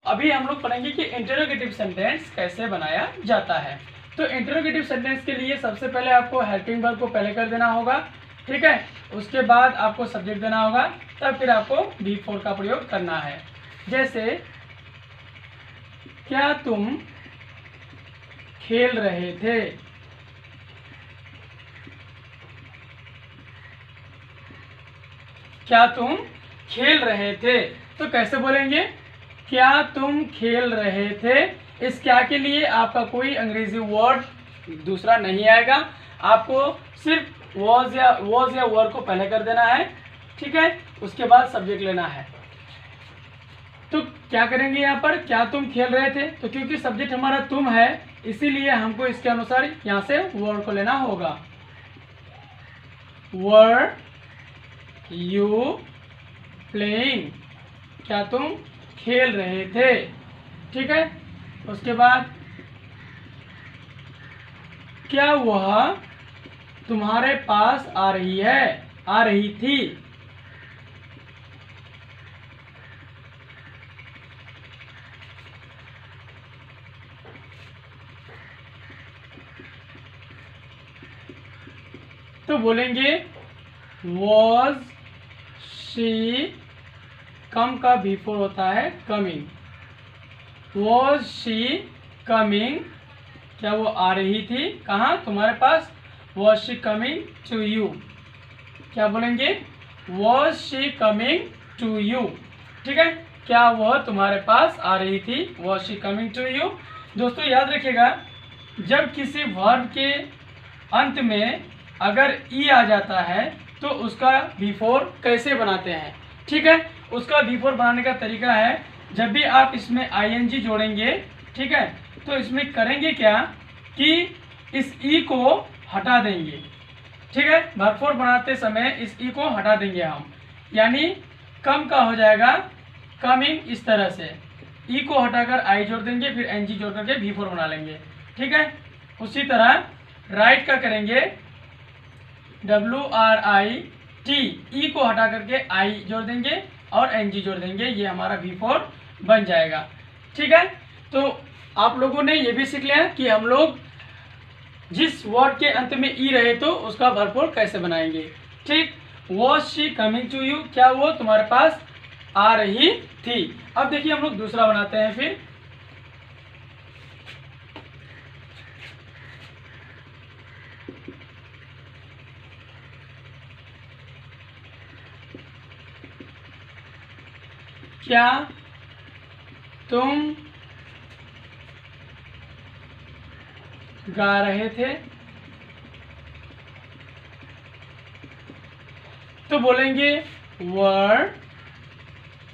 अभी हम लोग पढ़ेंगे कि इंटरोगेटिव सेंटेंस कैसे बनाया जाता है। तो इंटरोगेटिव सेंटेंस के लिए सबसे पहले आपको हेल्पिंग वर्ब को पहले कर देना होगा, ठीक है। उसके बाद आपको सब्जेक्ट देना होगा, तब फिर आपको V4 का प्रयोग करना है। जैसे क्या तुम खेल रहे थे, क्या तुम खेल रहे थे, तो कैसे बोलेंगे, क्या तुम खेल रहे थे। इस क्या के लिए आपका कोई अंग्रेजी वर्ड दूसरा नहीं आएगा, आपको सिर्फ वॉज या वर को पहले कर देना है, ठीक है। उसके बाद सब्जेक्ट लेना है। तो क्या करेंगे यहाँ पर, क्या तुम खेल रहे थे, तो क्योंकि सब्जेक्ट हमारा तुम है इसीलिए हमको इसके अनुसार यहाँ से वर्ड को लेना होगा। वर यू प्लेइंग, क्या तुम खेल रहे थे, ठीक है। उसके बाद क्या वह तुम्हारे पास आ रही है, आ रही थी, तो बोलेंगे वॉज शी, कम का बिफोर होता है कमिंग, वॉज शी कमिंग, क्या वो आ रही थी कहाँ तुम्हारे पास, was she coming to you, क्या बोलेंगे was she coming to you, ठीक है। क्या वह तुम्हारे पास आ रही थी, was she coming to you. दोस्तों याद रखिएगा, जब किसी वर्ब के अंत में अगर ई आ जाता है तो उसका बिफोर कैसे बनाते हैं, ठीक है। उसका बिफोर बनाने का तरीका है, जब भी आप इसमें आईएनजी जोड़ेंगे, ठीक है, तो इसमें करेंगे क्या कि इस ई को हटा देंगे, ठीक है। भरपूर बनाते समय इस ई को हटा देंगे हम, यानी कम का हो जाएगा कमिंग, इस तरह से ई को हटाकर आई जोड़ देंगे, फिर एनजी जोड़ करके V4 बना लेंगे, ठीक है। उसी तरह राइट का करेंगे WRIT, ई को हटा करके आई जोड़ देंगे और एनजी जोड़ देंगे, ये हमारा V4 बन जाएगा, ठीक है। तो आप लोगों ने ये भी सीख लिया कि हम लोग जिस वर्ड के अंत में ई रहे तो उसका भरपूर कैसे बनाएंगे, ठीक। Was she coming to you, क्या वो तुम्हारे पास आ रही थी। अब देखिए हम लोग दूसरा बनाते हैं फिर, क्या तुम गा रहे थे, तो बोलेंगे वर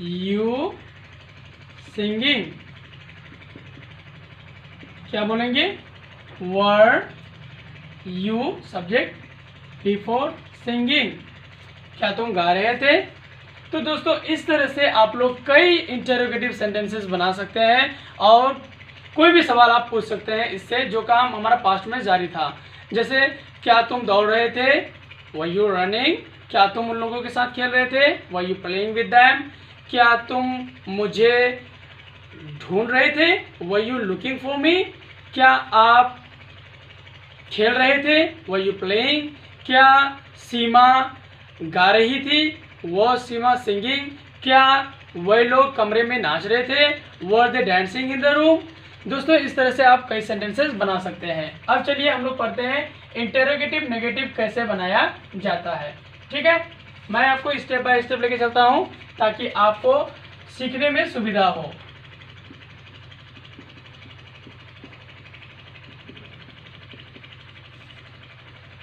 यू सिंगिंग, क्या बोलेंगे were you subject before singing, क्या तुम गा रहे थे। तो दोस्तों इस तरह से आप लोग कई इंटरोगेटिव सेंटेंसेस बना सकते हैं और कोई भी सवाल आप पूछ सकते हैं इससे, जो काम हमारा पास्ट में जारी था। जैसे क्या तुम दौड़ रहे थे, वर यू रनिंग, क्या तुम उन लोगों के साथ खेल रहे थे, were you playing with them, क्या तुम मुझे ढूंढ रहे थे, were you looking for me, क्या आप खेल रहे थे, वर यू प्लेइंग, क्या सीमा गा रही थी, वो सीमा सिंगिंग, क्या वह लोग कमरे में नाच रहे थे, वर दे डांसिंग इन द रूम। दोस्तों इस तरह से आप कई सेंटेंसेस बना सकते हैं। अब चलिए हम लोग पढ़ते हैं इंटरोगेटिव नेगेटिव कैसे बनाया जाता है, ठीक है। मैं आपको स्टेप बाय स्टेप लेके चलता हूं ताकि आपको सीखने में सुविधा हो।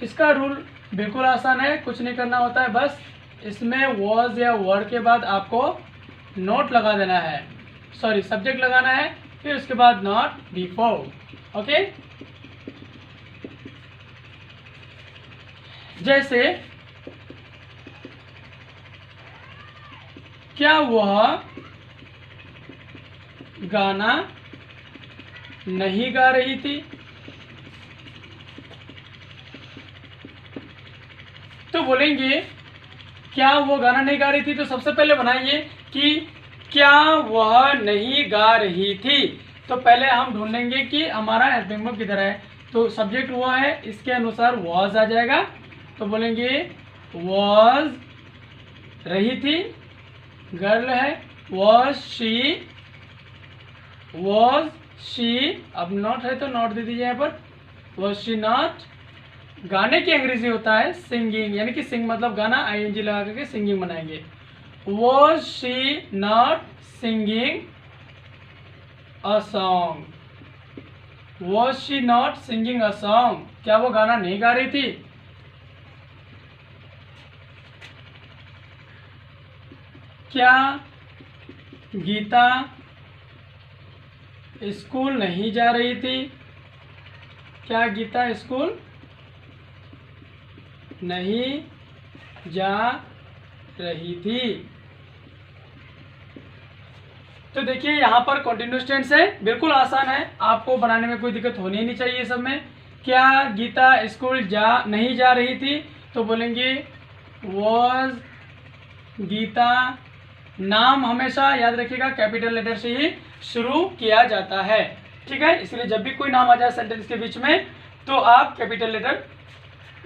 इसका रूल बिल्कुल आसान है, कुछ नहीं करना होता है, बस इसमें वॉज या वर के बाद आपको नोट लगा देना है, सॉरी सब्जेक्ट लगाना है, फिर उसके बाद नॉट बिफोर, ओके। जैसे क्या वह गाना नहीं गा रही थी, तो बोलेंगे क्या वो गाना नहीं गा रही थी, तो सबसे पहले बनाइए कि क्या वह नहीं गा रही थी? तो पहले हम ढूंढेंगे कि हमारा हेल्पिंग वर्ब किधर है। तो सब्जेक्ट हुआ है, इसके अनुसार वॉज आ जाएगा। तो बोलेंगे वॉज, रही थी, गर्ल है, वॉज शी, अब नॉट है तो नॉट दे दीजिए यहाँ पर, वॉज शी नॉट। गाने की अंग्रेजी होता है सिंगिंग, यानी कि सिंग मतलब गाना, आईएनजी लगा करके सिंगिंग बनाएंगे। Was she not singing a song? Was she not singing a song? क्या वो गाना नहीं गा रही थी? क्या गीता स्कूल नहीं जा रही थी? क्या गीता स्कूल नहीं जा रही थी? तो देखिए यहाँ पर कंटिन्यूअस टेंस है, बिल्कुल आसान है, आपको बनाने में कोई दिक्कत होनी नहीं चाहिए सब में। क्या गीता स्कूल नहीं जा रही थी? तो बोलेंगे वॉज गीता। नाम हमेशा याद रखिएगा कैपिटल लेटर से ही शुरू किया जाता है, ठीक है, इसलिए जब भी कोई नाम आ जाए सेंटेंस के बीच में तो आप कैपिटल लेटर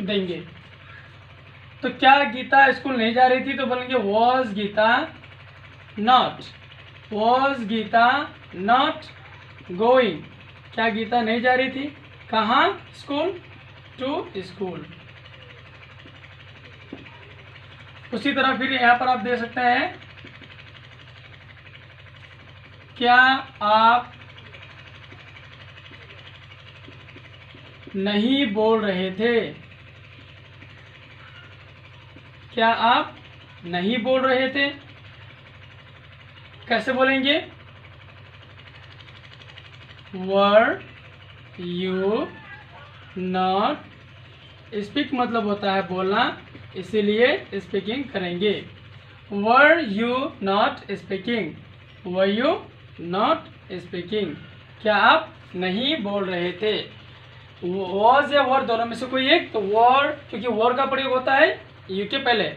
देंगे। तो क्या गीता स्कूल नहीं जा रही थी? तो बोलेंगे was Gita not, was Gita not going? क्या गीता नहीं जा रही थी? कहाँ? School, to school. उसी तरह फिर यहाँ पर आप दे सकते हैं, क्या आप नहीं बोल रहे थे? क्या आप नहीं बोल रहे थे? कैसे बोलेंगे? वर यू नॉट, स्पीक मतलब होता है बोलना, इसीलिए स्पीकिंग करेंगे। वर you not speaking, were you not speaking? क्या आप नहीं बोल रहे थे? वॉज या वर दोनों में से कोई एक। तो वर, क्योंकि वर का प्रयोग होता है यू के पहले,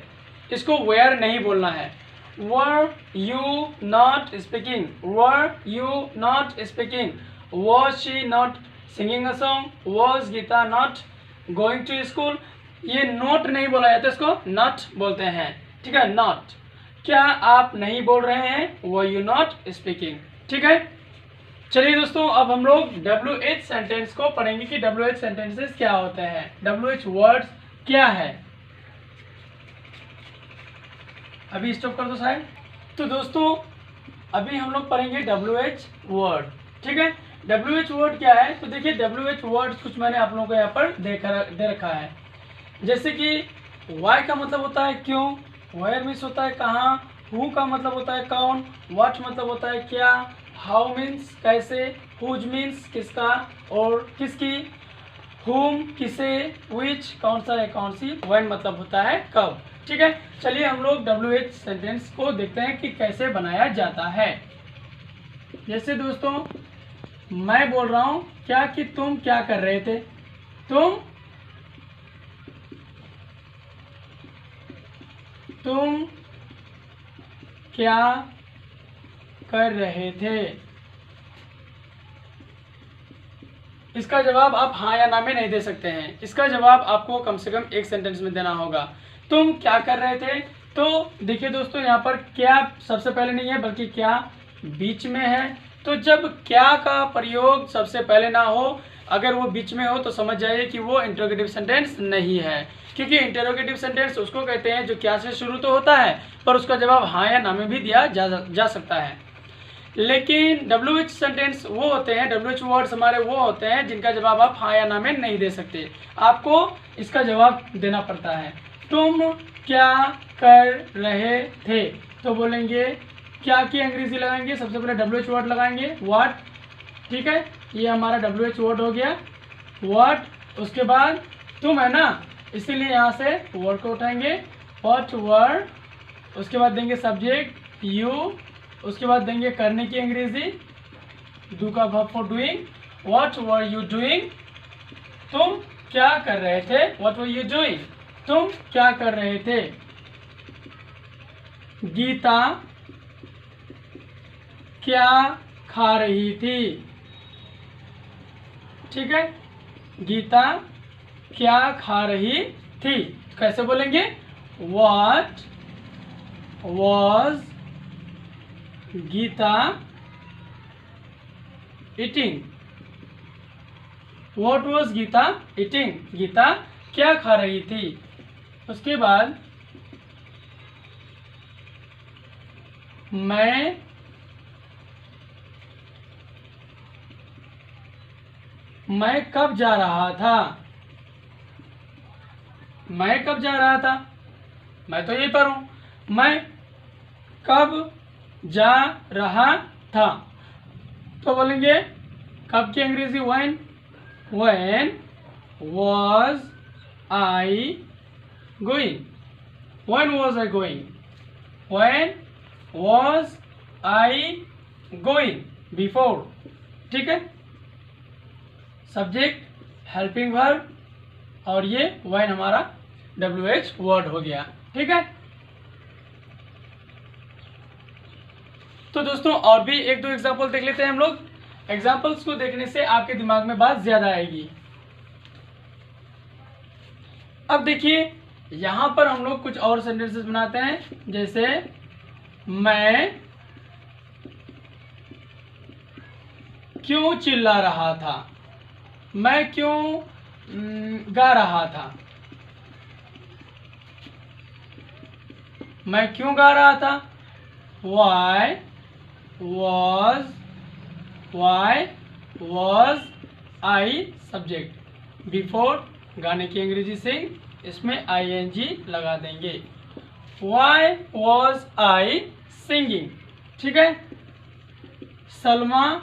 इसको वेयर नहीं बोलना है। Were you not speaking, were you not speaking? Was she not singing a song? Was Gita not going to school? ये नॉट नहीं बोला जाता, इसको नॉट बोलते हैं, ठीक है, नॉट। क्या आप नहीं बोल रहे हैं? वर यू नॉट स्पीकिंग, ठीक है। चलिए दोस्तों, अब हम लोग WH सेंटेंस को पढ़ेंगे कि WH सेंटेंसेस क्या होते हैं, WH वर्ड्स क्या है। अभी स्टॉप कर दो साहब। तो दोस्तों अभी हम लोग पढ़ेंगे WH वर्ड, ठीक है। WH वर्ड क्या है? तो देखिए WH वर्ड कुछ मैंने आप लोगों को यहाँ पर दे रखा है। जैसे कि वाई का मतलब होता है क्यों, वेयर मीन्स होता है कहाँ, हु का मतलब होता है कौन, व्हाट मतलब होता है क्या, हाउ मीन्स कैसे, हुज मीन्स किसका और किसकी, हुम किसे, विच कौन सा है कौन सी, व्हेन मतलब होता है कब, ठीक है। चलिए हम लोग WH सेंटेंस को देखते हैं कि कैसे बनाया जाता है। जैसे दोस्तों मैं बोल रहा हूँ क्या कि तुम क्या कर रहे थे, तुम क्या कर रहे थे? इसका जवाब आप हाँ या ना में नहीं दे सकते हैं, इसका जवाब आपको कम से कम एक सेंटेंस में देना होगा। तुम क्या कर रहे थे? तो देखिए दोस्तों यहाँ पर क्या सबसे पहले नहीं है बल्कि क्या बीच में है। तो जब क्या का प्रयोग सबसे पहले ना हो, अगर वो बीच में हो तो समझ जाइए कि वो इंटरोगेटिव सेंटेंस नहीं है, क्योंकि इंटरोगेटिव सेंटेंस उसको कहते हैं जो क्या से शुरू तो होता है पर उसका जवाब हाँ या ना में भी दिया जा सकता है। लेकिन WH सेंटेंस वो होते हैं, WH वर्ड्स हमारे वो होते हैं जिनका जवाब आप हाँ या ना में नहीं दे सकते, आपको इसका जवाब देना पड़ता है। तुम क्या कर रहे थे? तो बोलेंगे क्या की अंग्रेजी लगाएंगे, सबसे पहले WH वर्ड लगाएंगे व्हाट, ठीक है, ये हमारा WH वर्ड हो गया व्हाट। उसके बाद तुम है ना, इसीलिए यहाँ से वर्ड को उठाएंगे व्हाट वर। उसके बाद देंगे सब्जेक्ट यू, उसके बाद देंगे करने की अंग्रेजी डू का verb for doing, what were you doing? तुम क्या कर रहे थे, व्हाट वर यू डूइंग? तुम क्या कर रहे थे? गीता क्या खा रही थी। ठीक है, गीता क्या खा रही थी। कैसे बोलेंगे, what was Gita eating. What was Gita eating, Gita क्या खा रही थी। उसके बाद मैं कब जा रहा था। मैं कब जा रहा था, मैं तो यहीं पर हूं। मैं कब जा रहा था, तो बोलेंगे कब की अंग्रेजी when. When was I going. When was I going, when was I going, before. ठीक है, सब्जेक्ट, हेल्पिंग वर्ब, और ये व्हेन हमारा WH वर्ड हो गया। ठीक है, तो दोस्तों और भी एक दो एग्जाम्पल देख लेते हैं हम लोग। एग्जाम्पल्स को देखने से आपके दिमाग में बात ज्यादा आएगी। अब देखिए यहां पर हम लोग कुछ और सेंटेंसेस बनाते हैं, जैसे मैं क्यों चिल्ला रहा था। मैं क्यों गा रहा था। मैं क्यों गा रहा था, Why was I subject. Before गाने की अंग्रेजी से इसमें ing लगा देंगे। Why was I singing। ठीक है, सलमा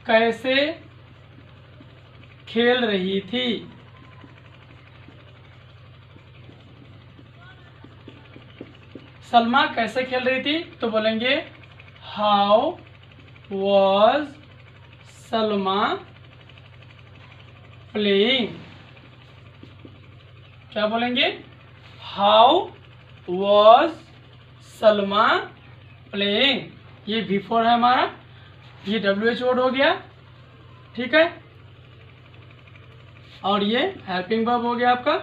कैसे खेल रही थी। सलमा कैसे खेल रही थी, तो बोलेंगे हाउ वॉज सलमा प्लेइंग। क्या बोलेंगे, हाउ वॉज सलमा प्लेइंग। ये बिफोर है हमारा, ये WH वर्ड हो गया। ठीक है, और ये हेल्पिंग वर्ब हो गया आपका,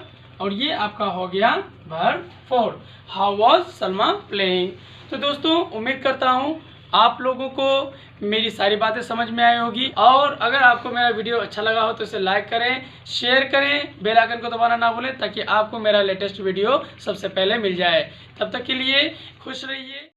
और ये आपका हो गया verb 4, how was Salma playing. तो दोस्तों उम्मीद करता हूँ आप लोगों को मेरी सारी बातें समझ में आई होगी, और अगर आपको मेरा वीडियो अच्छा लगा हो तो इसे लाइक करें, शेयर करें, बेल आइकन को दबाना ना भूलें, ताकि आपको मेरा लेटेस्ट वीडियो सबसे पहले मिल जाए। तब तक के लिए खुश रहिए।